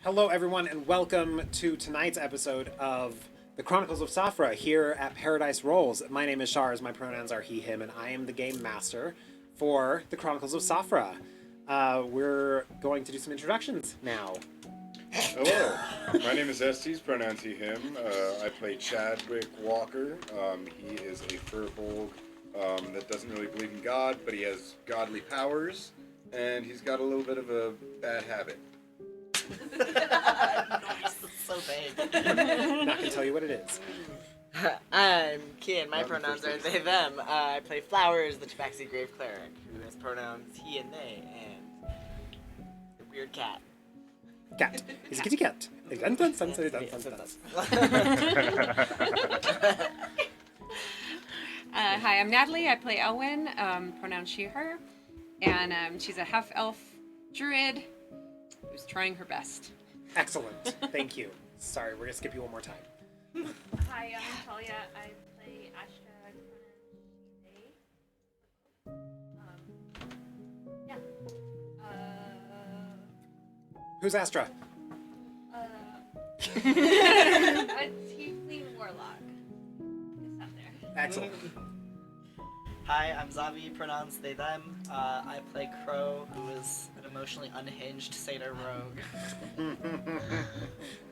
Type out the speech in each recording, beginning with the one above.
Hello, everyone, and welcome to tonight's episode of the Chronicles of Safra here at Paradise Rolls. My name is Shars, my pronouns are he, him, and I am the game master for the Chronicles of Safra. We're going to do some introductions now. Hello, my name is Estes, pronouns he, him. I play Chadwick Walker. He is a furbolg that doesn't really believe in God, but he has godly powers, and he's got a little bit of a bad habit. Nice, that's so vague. Not gonna tell you what it is. I'm Kian, my pronouns are they, them. I play Flowers, the Tabaxi Grave Cleric, who has pronouns he and they, and a weird cat. Cat. He's a kitty cat. Hi, I'm Natalie. I play Elwyn, pronouns she, her, and she's a half-elf druid who's trying her best. Excellent. Thank you. Sorry, we're gonna skip you one more time. Hi, I'm Natalia. I play Ashta. Yeah. Who's Astra? A tiefling warlock. It's out there. Excellent. Hi, I'm Zavi, pronouns they, them. I play Crow, who is an emotionally unhinged satyr rogue.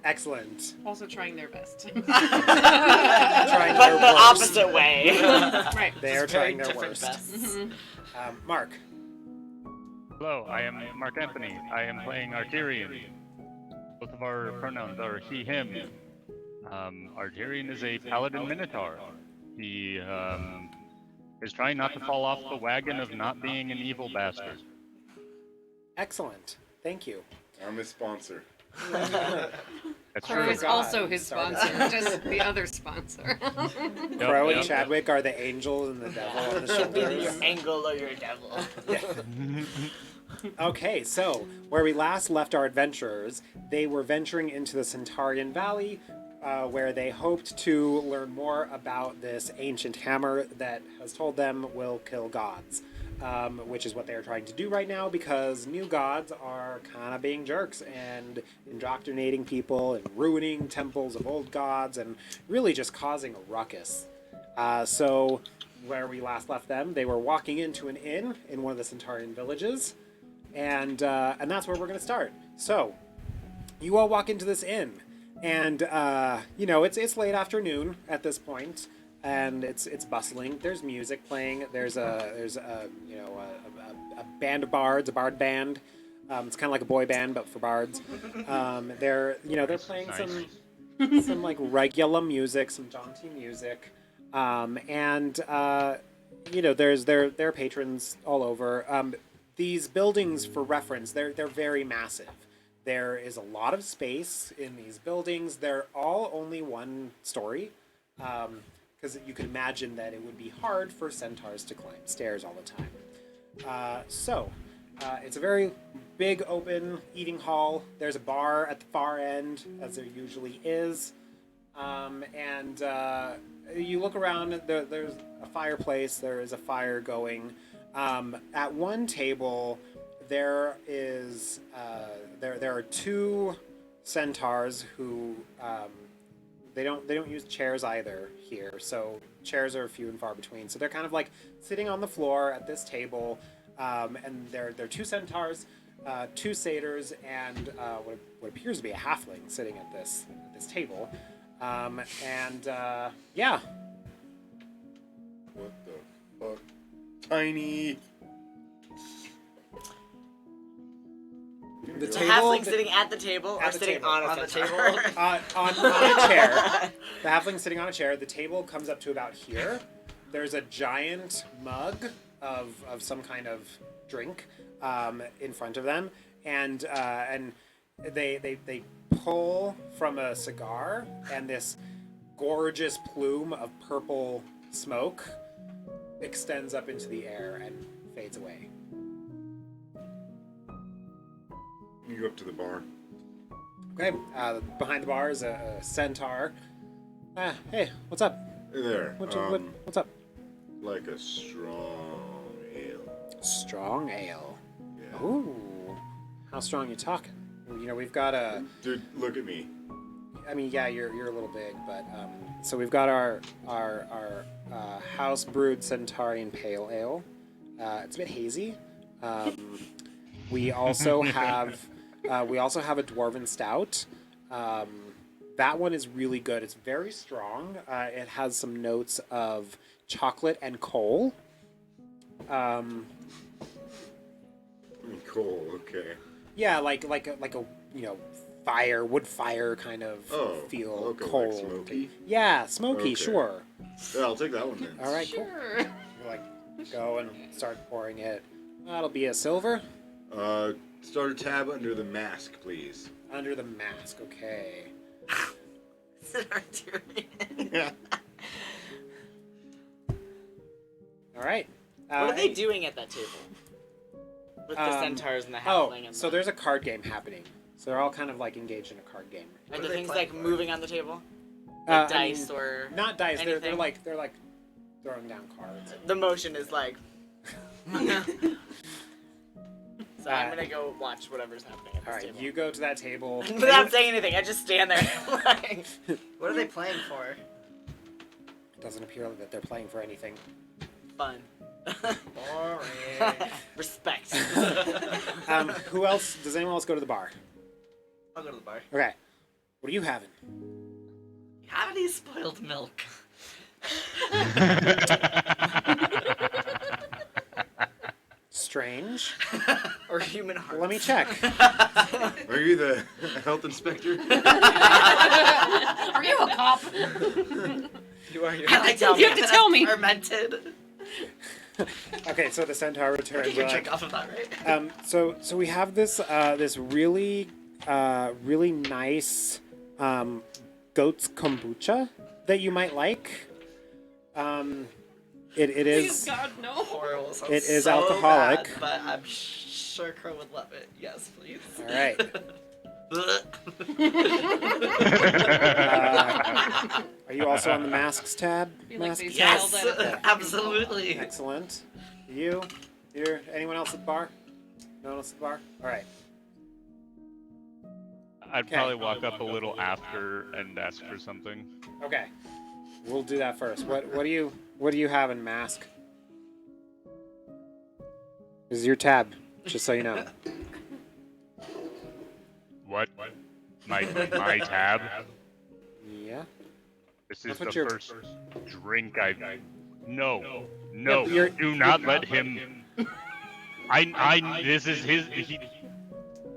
Excellent. Also trying their best. Trying But their the worst. opposite way. Right. They are Just very trying their different worst. bests. Mark. Hello, I am Mark Anthony. I am playing Arterian. Both of our pronouns are he, him. Arterian is a paladin minotaur. He is trying not to fall off the wagon of not being an evil bastard. Excellent. Thank you. I'm his sponsor. That's Crow true. is also his Sorry. sponsor, just the other sponsor. Crow and Yep. Chadwick are the angel and the devil on the Either your shoulders. angle or your devil. Okay, so where we last left our adventurers, they were venturing into the Centaurian Valley, where they hoped to learn more about this ancient hammer that has told them will kill gods, which is what they're trying to do right now because new gods are kind of being jerks and indoctrinating people and ruining temples of old gods and really just causing a ruckus. So where we last left them, they were walking into an inn in one of the Centaurian villages, and that's where we're going to start. So you all walk into this inn. And it's late afternoon at this point, and it's bustling. There's music playing. There's a band of bards, a bard band. It's kind of like a boy band, but for bards. They're playing some like regular music, some jaunty music, there's their patrons all over. These buildings, for reference, they're very massive. There is a lot of space in these buildings. They're all only one story, because you can imagine that it would be hard for centaurs to climb stairs all the time. It's a very big open eating hall. There's a bar at the far end, as there usually is. You look around, there's a fireplace, there is a fire going. At one table, there are two centaurs who they don't use chairs either here, so chairs are few and far between. So they're kind of like sitting on the floor at this table, and they're two centaurs, two satyrs, and what appears to be a halfling sitting at this table, yeah. What the fuck? Tiny. The The table, halfling sitting at the table at or the sitting table. on the table? on a chair. The halfling's sitting on a chair. The table comes up to about here. There's a giant mug of some kind of drink in front of them, and they pull from a cigar, and this gorgeous plume of purple smoke extends up into the air and fades away. You go up to the bar. Okay, behind the bar is a centaur. Hey, what's up? Hey there. What's up? Like a strong ale. Strong ale. Yeah. Ooh. How strong you talking? You know, we've got a... Dude, look at me. I mean, yeah, you're a little big, but so we've got our house brewed Centaurian Pale Ale. It's a bit hazy. We also have a Dwarven Stout. That one is really good. It's very strong. It has some notes of chocolate and coal. Cool. Okay. Yeah, like a wood fire kind of feel. Okay, coal. like smoky? Yeah, smoky. Okay. Sure. Yeah, I'll take that one then. All right, cool. You go and start pouring it. That'll be a silver. Start a tab under the mask, please. Under the mask, okay. Is it Arturian? Yeah. All right. What are they doing at that table? With the centaurs and the halfling and so there's a card game happening. So they're all kind of like engaged in a card game. Are What the are they things playing like for? moving on the table? I Like dice mean, or not dice. They're anything? like throwing down cards. The motion is like. So I'm gonna go watch whatever's happening at this All right, table. you go to that table. Without saying anything, I just stand there. Like, What are they playing for? It doesn't appear that they're playing for anything. fun. Boring. Respect. Who else? Does anyone else go to the bar? I'll go to the bar. Okay. What are you having? You have any spoiled milk? Strange. Or human heart. Let me check. Are you the health inspector? Are you a cop? You are your. I like You have to tell me. Fermented. Okay, so the centaur I returns. think you drink off of that, right? So we have this this really nice goat's kombucha that you might like. It Please, is God, no. Horrible. Sounds It is so alcoholic. bad, but I'm sure Crow would love it. Yes, please. all right. Are you also on the masks tab? Feel like Masks they tab? Yes, spelled it. absolutely. Excellent. You? You're anyone else at the bar? No one else at the bar? All right. I'd Okay. probably walk up a little after and ask for something. Okay. We'll do that first. What do you have in mask? This is your tab, just so you know. What? My tab? Yeah. This is That's the what you're- first drink I've... No. Yep, you're- Do not let him... This is his...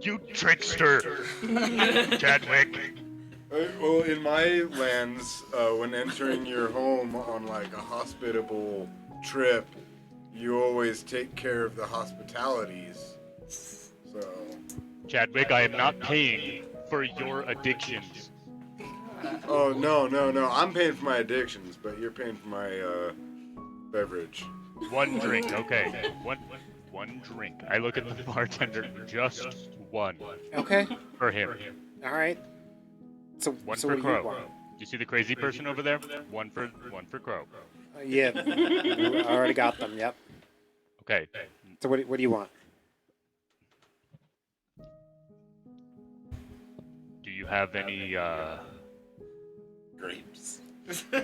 You trickster! Chadwick! Well, in my lands, when entering your home on like a hospitable trip, you always take care of the hospitalities. So, Chadwick, I am not paying for your addictions. oh no, I'm paying for my addictions, but you're paying for my beverage. One drink, okay. One drink. I look at the bartender, just one. Okay. For him. All right. So, One so for what do you Crow. want? Do you see the crazy person over there? One for Crow. Yeah, I already got them. Yep. Okay. So what do you want? Do you have any Grapes. Do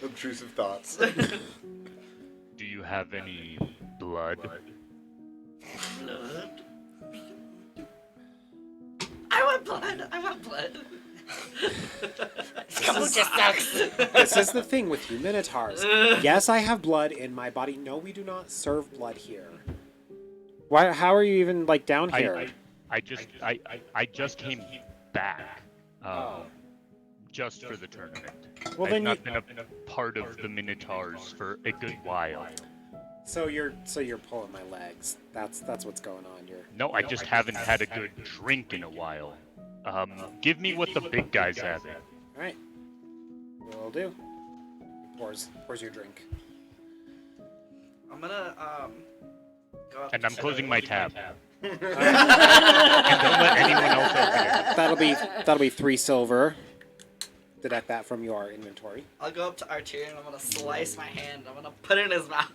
Obtrusive thoughts. you have any blood? Blood. I want blood. I want blood. Kombucha sucks. This is the thing with you minotaurs. Yes, I have blood in my body. No, we do not serve blood here. Why? How are you even like down here? I just came back. Just for the tournament. Well, I've then not been a part of the Minotaurs for a good while. So you're pulling my legs. That's what's going on. No, I just haven't had a good drink in a while. Give me what the big guys have. All right. Will do. Pours your drink. I'm gonna go up And to I'm closing my tab. All right. And don't let anyone else open it. That'll be 3 silver. deduct that from your inventory. I'll go up to Artyrion and I'm gonna slice my hand. I'm gonna put it in his mouth.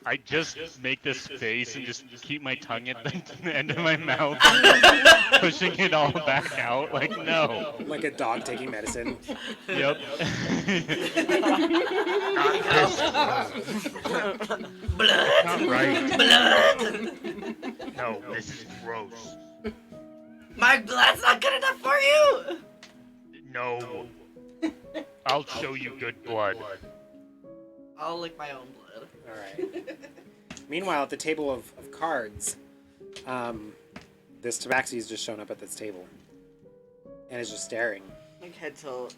I just make this face and just keep my tongue at the end of my mouth, pushing it all back out. Like, no. Like a dog taking medicine. Yep. Blood! Not right. Blood! No, this is gross. My blood's not good enough for you! No. I'll show you good blood. I'll lick my own blood. All right. Meanwhile, at the table of cards, this tabaxi has just shown up at this table and is just staring. Like head tilt.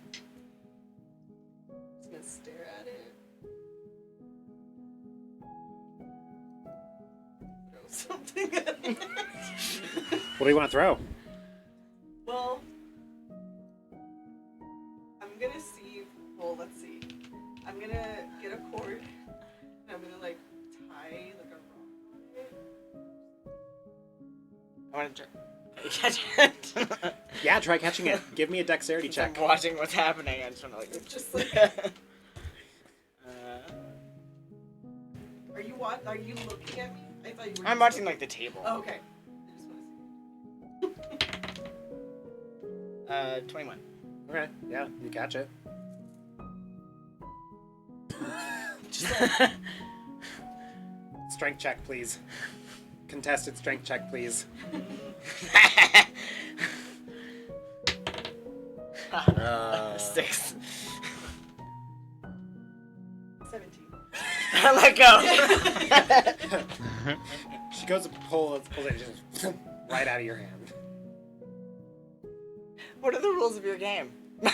Just gonna stare at it. Throw something at it. What do you want to throw? Well, I'm gonna see. Well, let's see. I'm gonna get a cord and I'm gonna like tie like a rock on it. I want to catch it. Yeah, try catching it. Give me a dexterity Since I'm check. watching what's happening. I just want to like. Just like, are you looking at me? I thought you were. I'm just watching looking- like the table. Oh, okay. I just want to 21. Okay, yeah, you catch it. Strength check, please. Contested strength check, please. Six. 17. Let go. She goes to pulls it just right out of your hand. What are the rules of your game? What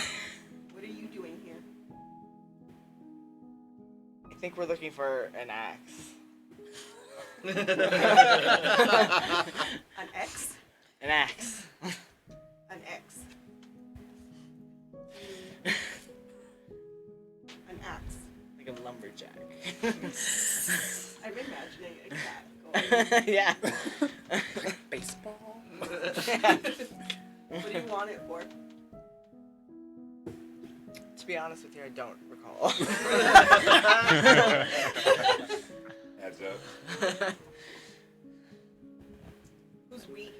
are you doing here? I think we're looking for an axe. An X? An axe. An X. An axe. Like a lumberjack. I'm imagining a cat going. Yeah. Baseball. What do you want it for? To be honest with you, I don't recall. Adds up. Who's we?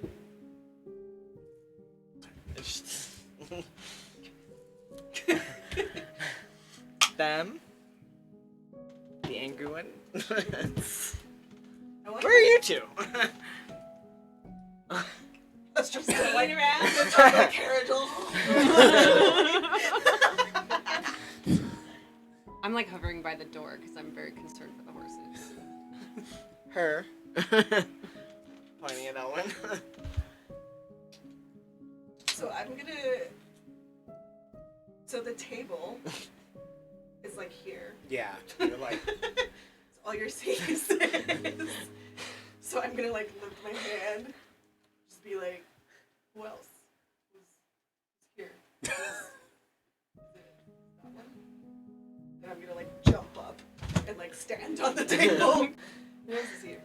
Them. The angry one. I want Where are you two? Let's just go like around and talk about carriage. I'm like hovering by the door because I'm very concerned for the horses. Her. Pointing at Elwin. So I'm gonna. So the table is like here. Yeah, you're like, So all you're seeing is this. So I'm gonna like lift my hand, just be like, who else? Who's here? Is it that one? Then I'm gonna like jump up and like stand on the table. Who else is here?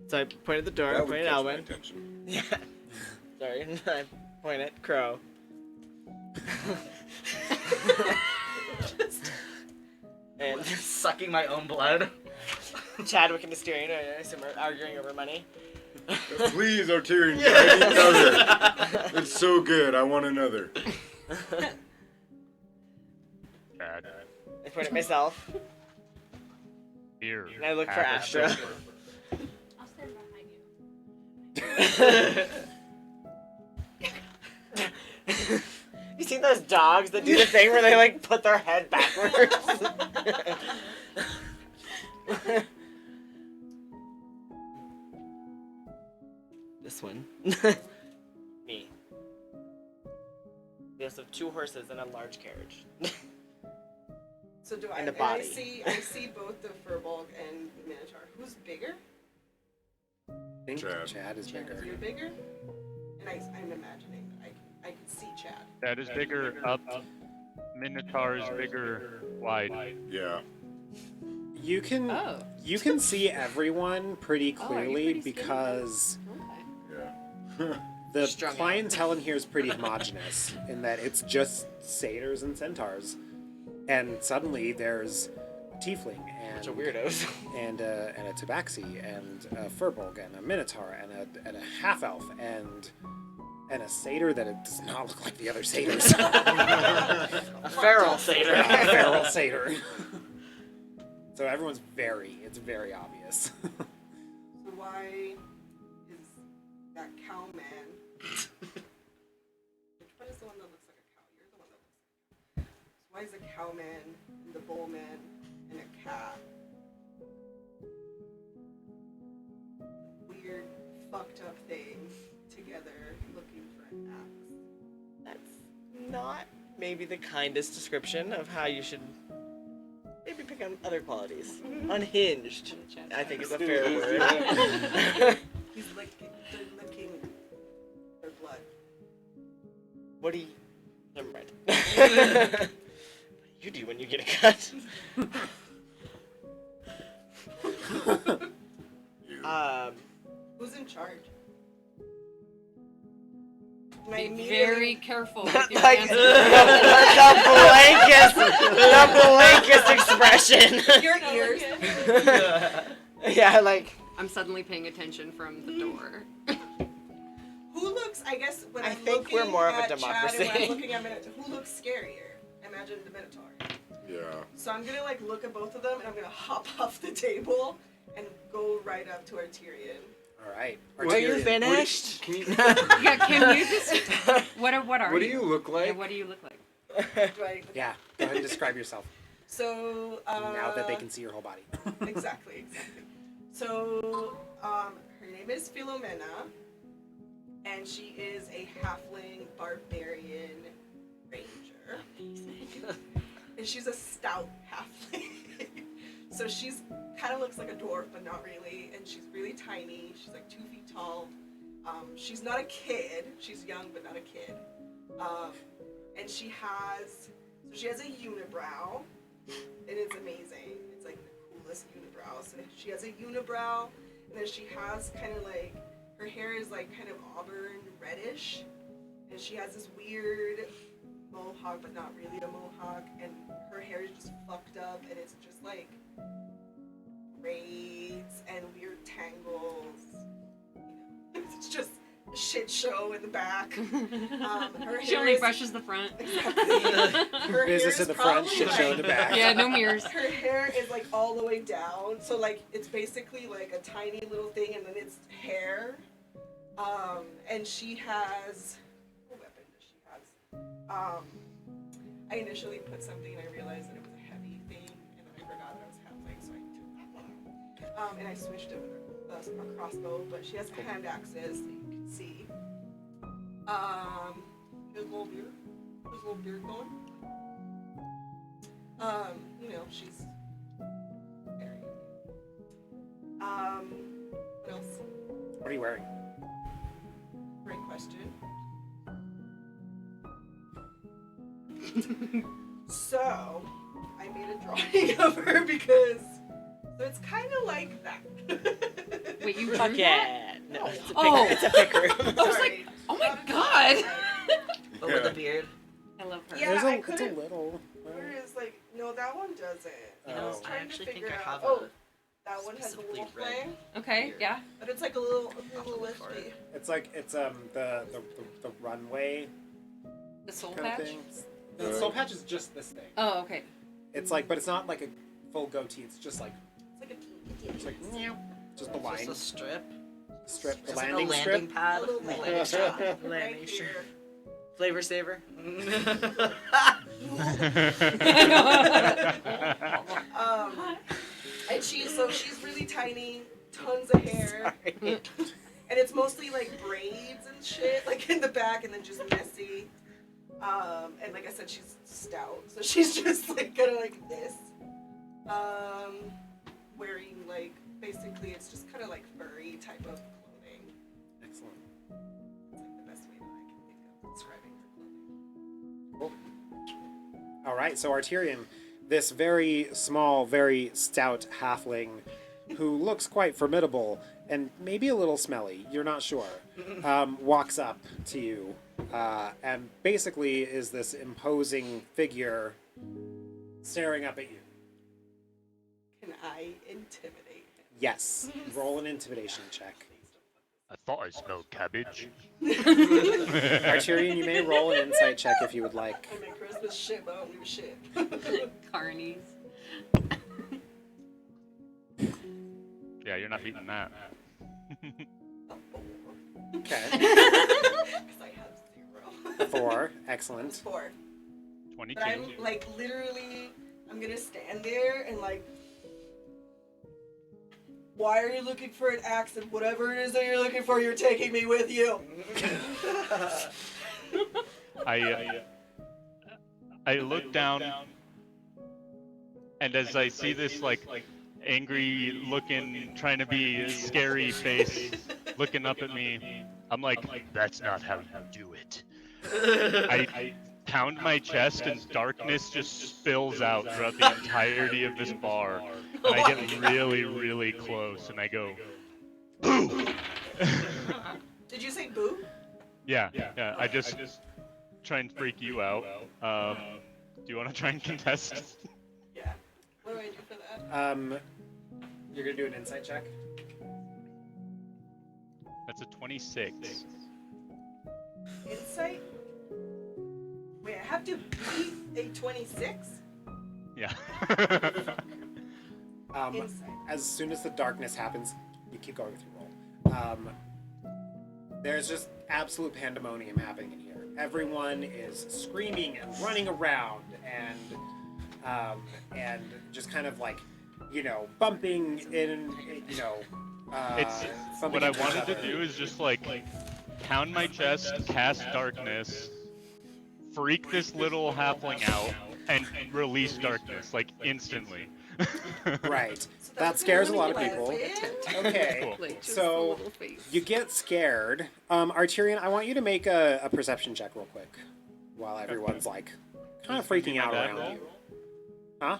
So I point at the door, I That would point at catch my Elwin. attention. Yeah. Sorry. I point at Crow. And Sucking my own blood. Chadwick and Asterion, I assume, are arguing over money. Please, Arturian, I need another. It's so good. I want another. Bad. I point at myself, Here. and I look for have a Astra. silver. I'll stand behind you. You seen those dogs that do the thing where they like put their head backwards? This one. Me. We also have 2 horses and a large carriage. So do I? And a I body. see both the Furbolg and the Minotaur. Who's bigger? I think Chad. Chad is bigger. You're bigger. And I'm imagining that I can see Chad. That is bigger up. Minotaur is bigger wide. Yeah. You can Oh. you can see everyone pretty Oh, are you clearly pretty skinny? because Okay. Yeah. The Strung out. clientele in here is pretty homogenous in that it's just satyrs and centaurs, and suddenly there's a tiefling and Bunch of weirdos. and a tabaxi and a furbolg and a minotaur and a half elf and a satyr that it does not look like the other satyrs. A feral satyr. A feral satyr. So everyone's it's very obvious. So why is that cow man? Which one is the one that looks like a cow? You're the one that looks like a cow. So why is a cow man and the bull man and a cat weird, fucked up thing together looking for an axe? That's not maybe the kindest description of how you should maybe pick on other qualities. Unhinged, I think is a fair word. He's licking their blood. What do you... Never mind. What do you do when you get a cut? Who's in charge? Be very careful with your Like, answers. the blankest expression. Your ears. Yeah, like... I'm suddenly paying attention from the door. Who looks? I guess when I I'm think looking we're more of a at Chad and when democracy. I'm looking at Minotaur, who looks scarier? Imagine the Minotaur. Yeah. So I'm gonna like look at both of them and I'm gonna hop off the table and go right up to Arterian. All right. Were you Arterian. finished? Can you, Yeah, can you just... What are what you? do you look Yeah, like? what do you look like? Do I? Yeah, go ahead and describe yourself So now that they can see your whole body. exactly. So her name is Philomena, and she is a halfling barbarian ranger. And she's a stout halfling. So she's kind of looks like a dwarf, but not really. And she's really tiny. She's like 2 feet tall. She's not a kid. She's young, but not a kid. And she has a unibrow. It is amazing. It's like the coolest unibrow. So she has a unibrow, and then she has kind of like her hair is like kind of auburn reddish, and she has this weird mohawk, but not really a mohawk, and her hair is just fucked up, and it's just like braids and weird tangles. You know, it's just a shit show in the back. Her She hair only is brushes the front. her Business hair in the is front, probably, shit show in like- the back. Yeah, no mirrors. Her hair is like all the way down, so like it's basically like a tiny little thing, and then it's hair. And she has what weapon does she have? I initially put something and I realized that it was a heavy thing, and then I forgot that I was halfling, so I took that one out. And I switched it with a crossbow, but she has hand axes that you can see. She has a little beard. There's a little beard going. You know, she's very. What else? What are you wearing? Great question. So, I made a drawing of her because so it's kind of like that. Wait, you Fuck drew that? yeah. No, it's a picker. Oh. It's a picker. I was like, oh my god. But with a beard. I love her. Yeah, There's I it's a couldn't- little. Where is like no, that one doesn't. You I know, was Oh. I trying to actually think figure I out. have Oh, a that one has a specifically little red flame, Okay, yeah. but it's like a little I'll look for lifty. it. It's like it's the runway The soul kind of patch? thing. The soul patch is just this thing. Oh, okay. It's like, but it's not like a full goatee. It's just like It's like a just the line Just a strip. strip, the Just like landing a landing strip. pad. a little Landing landing strip. strip Landing right strip. here. Flavor saver. And she's really tiny, tons of hair, Sorry. and it's mostly like braids and shit, like in the back, and then just messy. And like I said, she's stout, so she's just like kind of like this, wearing like basically it's just kind of like furry type of clothing. Excellent. It's like the best way that I can think of describing her clothing. Cool. All right, so Arterian, this very small, very stout halfling, who looks quite formidable and maybe a little smelly, you're not sure, walks up to you and basically is this imposing figure staring up at you. Can I intimidate him? Yes. Roll an intimidation check. I thought I smelled cabbage. Arturian, you may roll an insight check if you would like. I make Christmas shit, but I don't give a shit. Carnies. Yeah, you're not beating that. Okay. Because I have 0. 4. Excellent. 4. 22. But I'm like literally, I'm gonna stand there and like, why are you looking for an axe and whatever it is that you're looking for, you're taking me with you. I look down, and as I see this like angry looking, trying to be scary face looking up at me, I'm like, that's not how you do it. I pound my chest and darkness just spills out throughout the entirety of this bar. And I get really, really close and I go, boo! Did you say boo? Yeah, I just try and freak you out. Do you want to try and contest? Yeah. What do I do for that? You're gonna do an insight check. That's a 26. Insight? Wait, I have to beat a 26? Yeah. Insight. As soon as the darkness happens, you keep going through roll. There's just absolute pandemonium happening in here. Everyone is screaming and running around and just kind of like, bumping in, It's bumping what I into each wanted to other. do is just like pound my chest, cast darkness, freak this little halfling out, and release darkness like instantly. Right. So That scares a lot of when people. you win? Okay. Cool. Like, just So, a little face. You get scared. Arturian, I want you to make a perception check real quick while everyone's like kind of freaking out Bad around roll? you. Huh?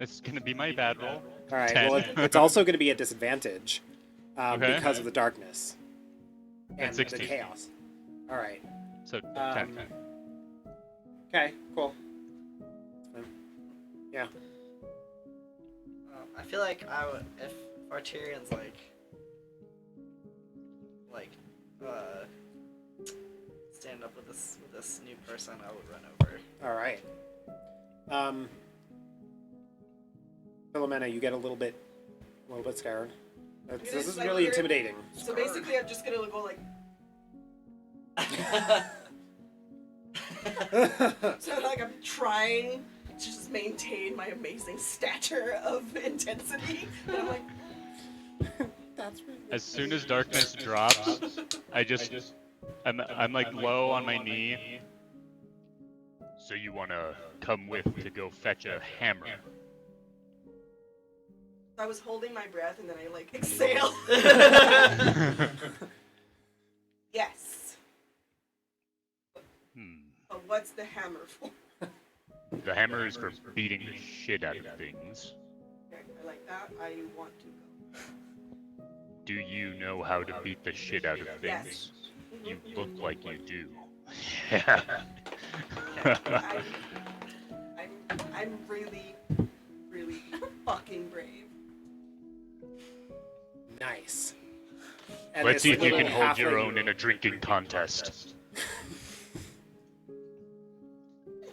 It's gonna be my bad roll. All right. 10. Well, it's also going to be a disadvantage Okay. because of the darkness and the 16. chaos. All right. So 10. Okay. Cool. Yeah. I feel like I would, if Arturian's stand up with this new person, I would run over. All right. Philomena, you get a little bit scared. This is like really weird. intimidating. So basically, I'm just gonna go like. So like I'm trying to just maintain my amazing stature of intensity, and I'm like, That's really As soon as darkness drops, I'm like low on my knee. So you wanna come with to go fetch a hammer? I was holding my breath and then I like exhale. Yes. But what's the hammer for? The hammer is for beating the shit out of things. Okay, I like that. I want to go. Do you know how to beat the shit out of Yes. things? You look like you do. Yeah. I'm really, really fucking brave. nice. And Let's this see if you little can hold your halfling- own in a drinking contest.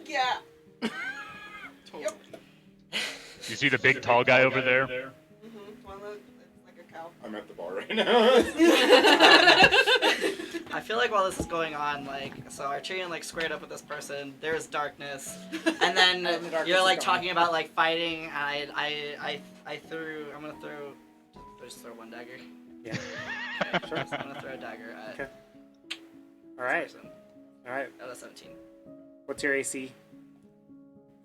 Yeah. Totally. You see the big tall guy over there? Well, it's like a cow. I'm at the bar right now. I feel like while this is going on, so Arturian squared up with this person. There's darkness, and then And the darkness you're is gone. talking about fighting. And I'm gonna just throw one dagger. Yeah. Sure. I'm gonna throw a dagger at Okay. All right. this person. All right. Out of 17. What's your AC,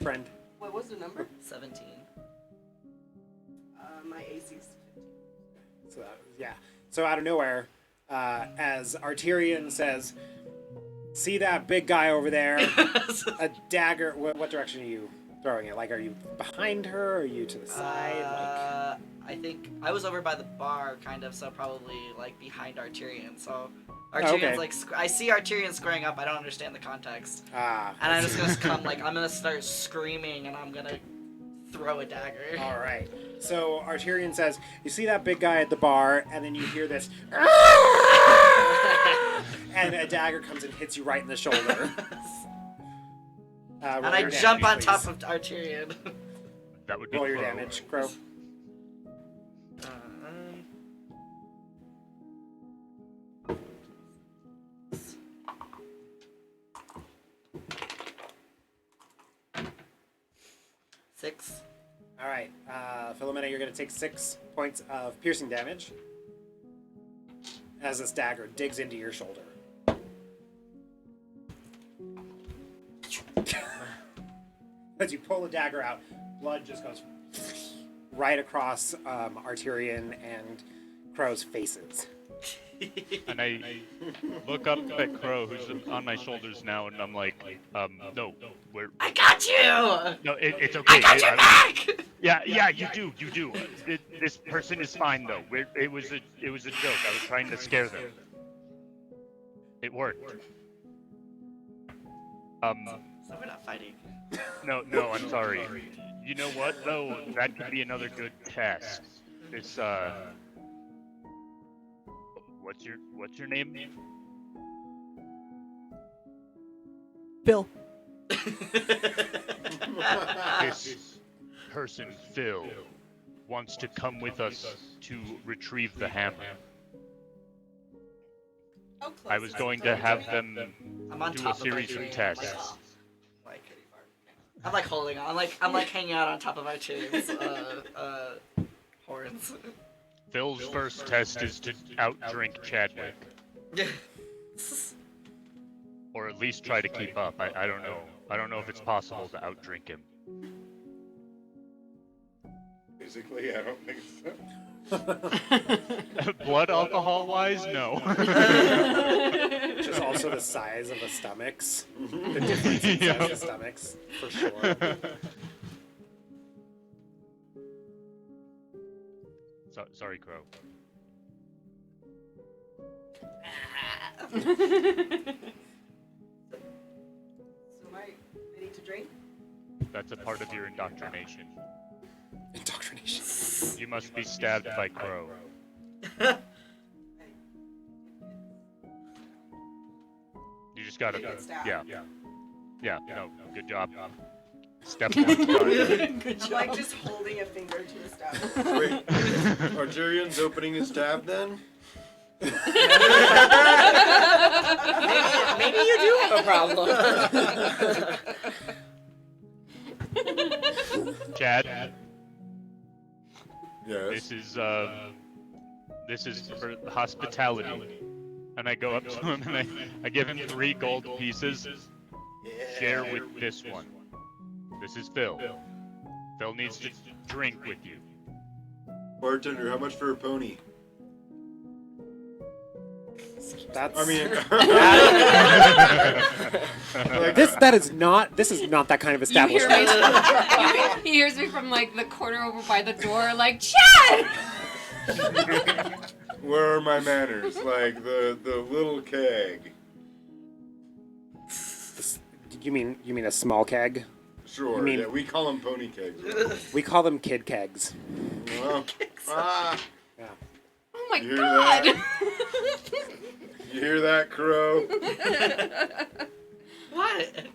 friend? What was the number? 17. My AC's 15. So yeah. So out of nowhere, as Arturian says, "See that big guy over there? A dagger." What direction are you throwing it? Like, are you behind her? Or are you to the side? I think I was over by the bar, kind of, so probably like behind Arterian. So Oh, Arterian's okay. like I see Arterian squaring up. I don't understand the context, and I'm just gonna come like I'm gonna start screaming, and I'm gonna throw a dagger. All right. So Arterian says, "You see that big guy at the bar, and then you hear this, and a dagger comes and hits you right in the shoulder." And roll I your jump damage, on top please. of Arterian. That would be Roll your Crow. damage, Crow. Six. All right, Philomena, you're going to take 6 points of piercing damage as this dagger digs into your shoulder. As you pull the dagger out, blood just goes right across Arterian and Crow's faces. And I look up at Crow, who's on my shoulders now, and I'm like, no, we're I got you. no, it's okay. I got your back. Yeah, you do. This person is fine though. It was a joke. I was trying to scare them. It worked. So we're not fighting. No, I'm sorry. You know what though? That could be another good test. This what's your name? Bill. This person, Phil, wants to come with us to retrieve the hammer. How close I was is going it? to have them I'm on do a top series of of Arterian. tests. Like, I'm like holding on. I'm like hanging out on top of Arterian's horns. Phil's first test is to outdrink Chadwick, or at least try to keep up. I don't know. I don't know if it's possible to outdrink him. Basically, I don't think so. Blood alcohol wise, no. Which is also the size of the stomachs. The difference in size of the stomachs, for sure. Sorry, Crow. So am I ready to drink? That's a part of your indoctrination. Indoctrination. You must be stabbed by Crow. You just gotta. Get stabbed. Yeah. No. Good job. Step one. Done. I'm like just holding a finger to the stab. Wait, Arterian's opening his stab then? Maybe you do have a problem. Chad, Yes. this is for hospitality. And I go up to him and I give him 3 gold pieces. Share with this one. This is Phil. Phil needs to drink with you. Bartender, how much for a pony? That's. I mean, This is not that kind of You hear establishment. me? He hears me from like the corner over by the door, like Chad. where are my manners? Like the little keg. You mean a small keg? Sure. I mean- yeah, we call them pony kegs. We call them kid kegs. Well, Yeah. Oh my You hear god. you hear that, Crow? What?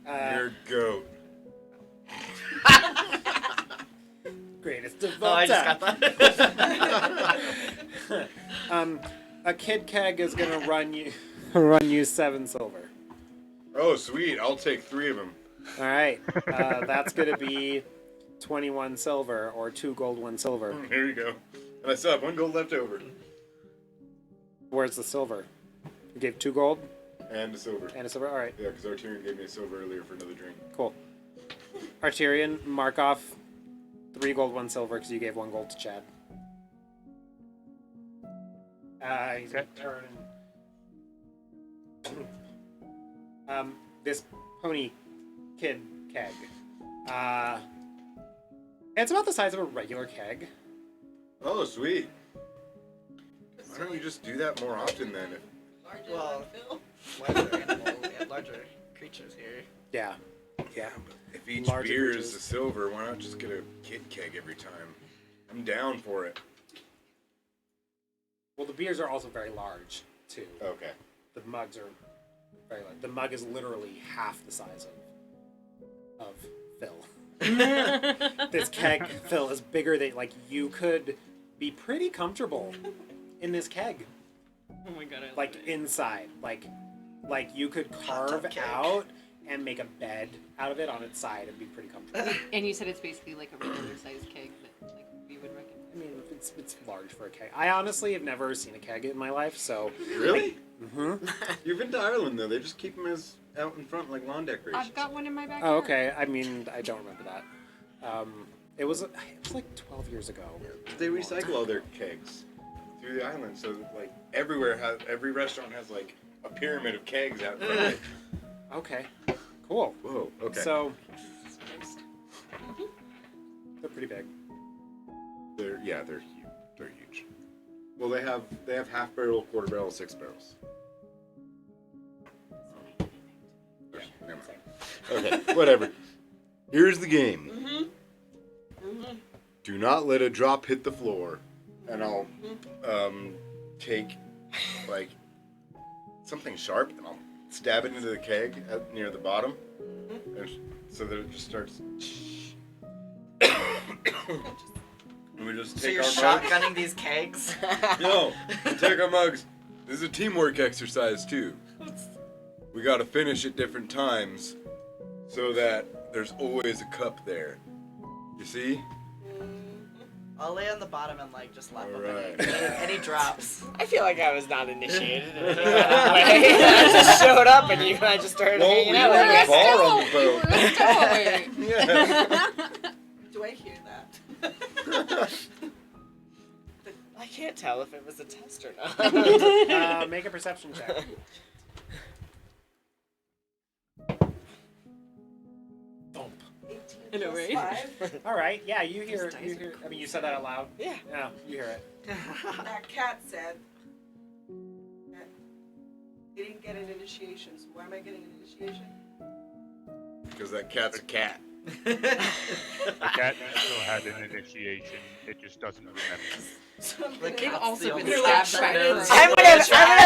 You're a goat. Greatest of Oh, all I just time. got that. A kid keg is gonna run you 7 silver. Oh, sweet. I'll take 3 of them. All right, that's gonna be 21 silver or 2 gold, 1 silver. Here you go. And I still have 1 gold left over. Where's the silver? You gave 2 gold And a silver. and a silver. All right, Yeah, because Arterian gave me a silver earlier for another drink. cool. Arterian, mark off 3 gold, 1 silver because you gave 1 gold to Chad. He's gonna turn and this pony kid keg It's about the size of a regular keg. Oh, sweet. Why don't you just do that more often then? Larger Well- than Phil. Larger animals, we have larger creatures here. Yeah. Yeah. If each Larger beer creatures. is a silver, why not just get a kid keg every time? I'm down for it. Well, the beers are also very large, too. Okay. The mugs are very large. The mug is literally half the size of Phil. This keg, Phil, is bigger than, like, you could be pretty comfortable in this keg. Oh my god, I love Like, it. inside. Like you could Hot tub carve keg. out and make a bed out of it on its side and be pretty comfortable. And you said it's basically like a regular sized keg that like we would recommend. I mean, it's large for a keg. I honestly have never seen a keg in my life, so... Really? Mm-hmm. You've been to Ireland, though. They just keep them as out in front like lawn decorations. I've got one in my backyard. Oh, okay. I mean, I don't remember that. It was like 12 years ago. They recycle all their kegs through the island, so like every restaurant has like a pyramid of kegs out front. Okay. Cool. Whoa. Okay. So... They're pretty big. they're huge. They're huge. Well, they have half barrel, quarter barrel, 6 barrels. Yeah. Never mind. Okay. Whatever. Here's the game. Do not let a drop hit the floor, and I'll take like something sharp and I'll stab it into the keg near the bottom, and so that it just starts. And we just So take you're our mugs. shotgunning these kegs? No, we take our mugs. This is a teamwork exercise too. We gotta finish at different times, so that there's always a cup there. You see? I'll lay on the bottom and like just lap up Alright. any drops. I feel like I was not initiated in any kind of way. I just showed up and you guys just started Well, hanging we out were with in me. the bar on the boat. You were a stowaway. Yeah. Do I hear that? I can't tell if it was a test or not. Make a perception check. Thump. 18 I know, plus right? 5. All right. Yeah, you hear. These dice You are hear. I mean, you said that out loud. Yeah. Yeah, you hear it. That cat said that they didn't get an initiation, so why am I getting an initiation? Because that cat's a cat. The cat still had an initiation. It just doesn't remember. So I'm Like, gonna They've also been You're like stabbed by trying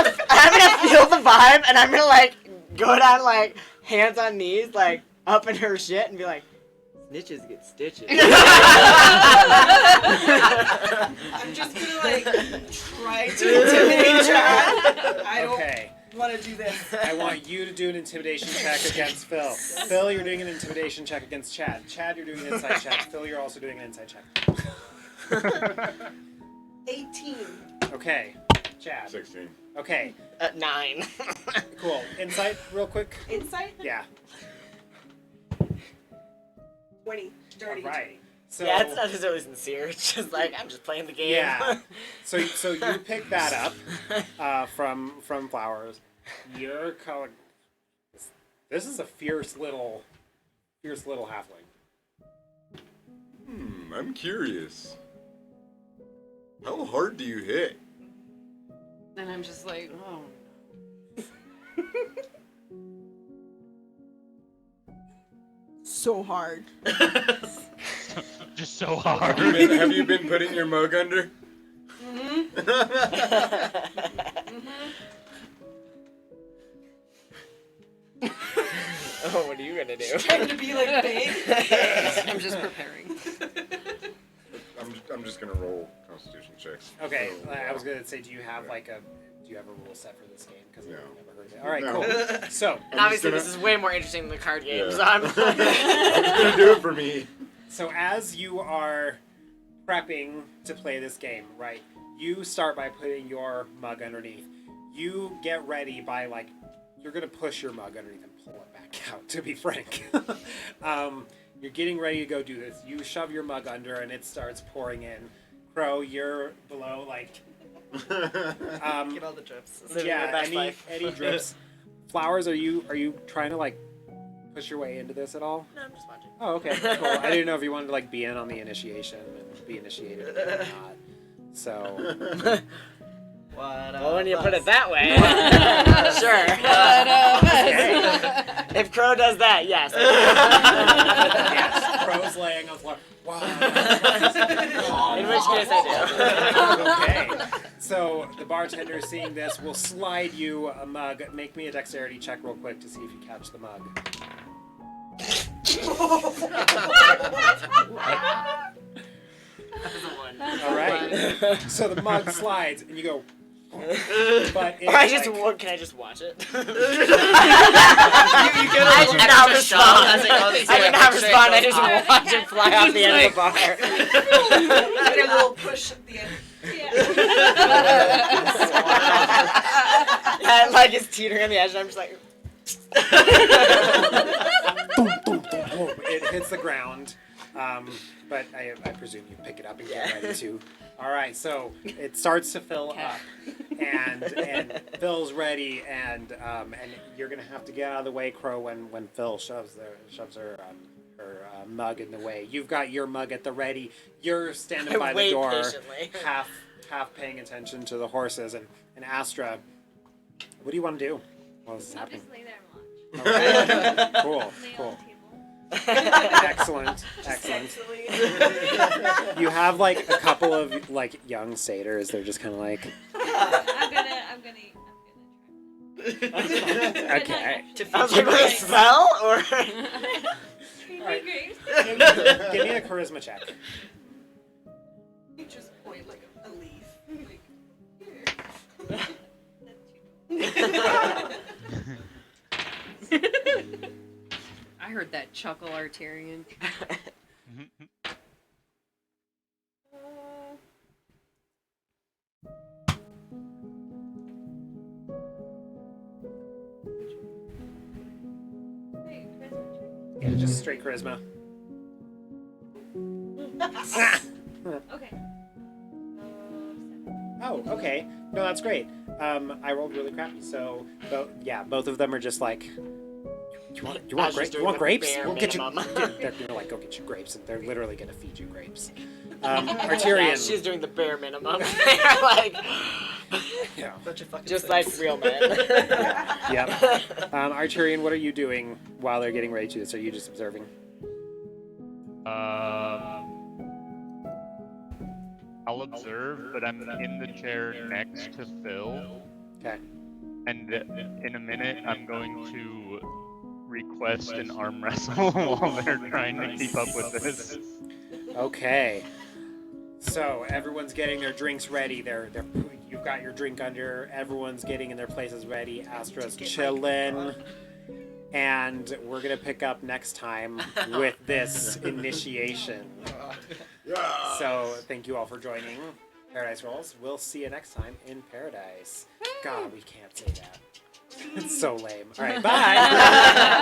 to- crows. I'm gonna feel the vibe and I'm gonna like go down like hands on knees like up in her shit and be like, snitches get stitches. I'm just gonna like try to intimidate Chad. I don't Okay. want to do this. I want you to do an intimidation check against Phil. Phil, you're doing an intimidation check against Chad. Chad, you're doing an inside check. Phil, you're also doing an inside check. 18. Okay. Chad. 16. Okay. 9. Cool. Insight, real quick. Insight? Yeah. 20. Dirty. All right. So Yeah, it's not necessarily sincere. It's just like I'm just playing the game. yeah. So you pick that up from Flowers. You're calling. This is a fierce little halfling. I'm curious. How hard do you hit? And I'm just like, oh. So hard. Just so hard. Have you been putting your mug under? Oh, what are you gonna do? Trying to be like big. I'm just preparing. I'm just gonna roll Constitution checks. Okay. So, I was gonna say, do you have a rule set for this game? Because No. I've never heard of it. All right. No. Cool. So. And obviously, gonna- this is way more interesting than the card game, Yeah. so I'm. I'm gonna do it for me. So as you are prepping to play this game, right? You start by putting your mug underneath. You get ready by like, you're gonna push your mug underneath and pull it back out. To be frank, you're getting ready to go do this. You shove your mug under and it starts pouring in. Crow, you're below like. Get all the drips. Living Yeah, your best any life. any drips. Flowers, are you trying to like push your way into this at all? No, I'm just watching. Oh, okay, cool. I didn't know if you wanted to like be in on the initiation and be initiated or not. So, Well, when you put it that way, sure. If Crow does that, yes. yes, Crow's laying on the floor. Wow. In which case I Okay. So the bartender, seeing this, will slide you a mug. Make me a dexterity check real quick to see if you catch the mug. All right. So the mug slides, and you go. But Or I just like, can I just watch it? You get I did not respond. as it goes I did not respond. I just Oh. watched it fly off the end of the bar. Like a little push at the end. Yeah, like it's teetering on the edge, and I'm just like. boom, boom, boom, boom. It hits the ground. But I presume you pick it up and get ready to. All right, so it starts to fill up, and Phil's ready, and you're gonna have to get out of the way, Crow, when Phil shoves her mug in the way. You've got your mug at the ready. You're standing by the Wait door, patiently. half paying attention to the horses, and Astra. What do you want to do while this is I'll happening? just lay there and watch. All right. Cool, Lay cool. on the table. Excellent. Sexily. You have like a couple of like young satyrs. They're just kind of like, I'm gonna try. okay. I'm like, with a spell or? Treat Alright. me grapes. Give me a charisma check. You just point like a leaf. Like, here. I heard that chuckle, Arterian. Wait, charisma check. Yeah, just straight charisma. Okay. Oh, okay. No, that's great. I rolled really crappy. So, both of them are just like, you want Ash is grapes? You doing want the grapes? bare We'll get you. minimum. They're gonna like go get you grapes, and they're literally gonna feed you grapes. Yeah, Arterian. she's doing the bare minimum. They're like, Yeah. Such a fucking just face. like real men. Yep. Arterian, what are you doing while they're getting ready to do this? Are you just observing? I'll observe, but I'm in the chair next to Phil, Okay. and in a minute I'm going to request an arm wrestle while they're trying to keep up with this. Okay. So everyone's getting their drinks ready. You've got your drink under. Everyone's getting in their places ready. Astra's chilling. And we're gonna pick up next time with this initiation. So thank you all for joining Paradise Rolls. We'll see you next time in Paradise. God, we can't say that. It's so lame. All right, bye.